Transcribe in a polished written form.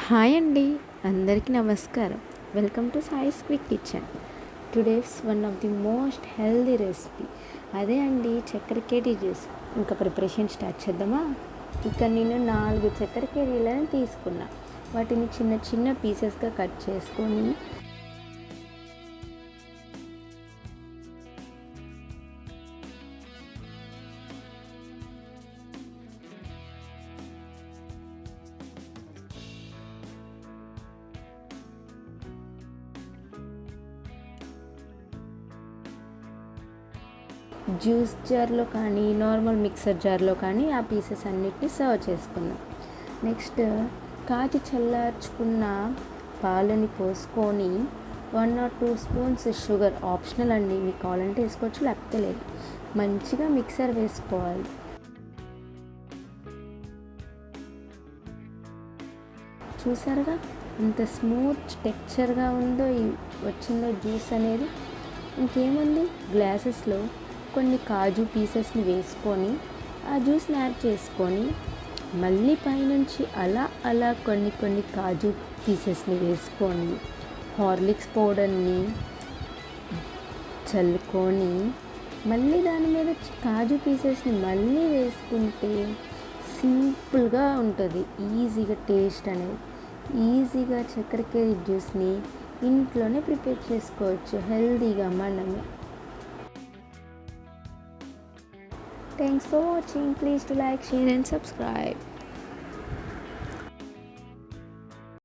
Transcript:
Hi అండి, అందరికీ నమస్కారం. Welcome to Sai's quick kitchen. Today's one of the most healthy recipe అదే అండి, చక్కెర కేడీ జ్యూస్. ఇంకా ప్రిపరేషన్ స్టార్ట్ చేద్దామా? ఇక్కడ నేను 4 చక్కెర కేడీలను తీసుకున్నా. వాటిని చిన్న చిన్న పీసెస్గా కట్ చేసుకొని జ్యూస్ జార్లో కానీ నార్మల్ మిక్సర్ జార్లో కానీ ఆ పీసెస్ అన్నిటిని సర్వ్ చేసుకున్నాం. నెక్స్ట్ కాచి చల్లార్చుకున్న పాలని పోసుకొని 1 or 2 స్పూన్స్ షుగర్ ఆప్షనల్ అండి, మీకు కావాలంటే వేసుకోవచ్చు, లేకపోతే లేదు. మంచిగా మిక్సర్ వేసుకోవాలి. చూసారుగా ఎంత స్మూత్ టెక్స్చర్గా ఉందో వచ్చిందో జ్యూస్ అనేది. ఇంకేముంది, గ్లాసెస్లో కొన్ని కాజు పీసెస్ని వేసుకొని ఆ జ్యూస్ని యాడ్ చేసుకొని మళ్ళీ పైనుంచి అలా కొన్ని కాజు పీసెస్ని వేసుకొని హార్లిక్స్ పౌడర్ని చల్లుకొని మళ్ళీ దాని మీద కాజు పీసెస్ని మళ్ళీ వేసుకుంటే సింపుల్గా ఉంటుంది. ఈజీగా టేస్ట్ అనేది, ఈజీగా చక్కెర కేడీ జ్యూస్ని ఇంట్లోనే ప్రిపేర్ చేసుకోవచ్చు హెల్తీగా మనమే. Thanks for watching. Please do like, share and subscribe.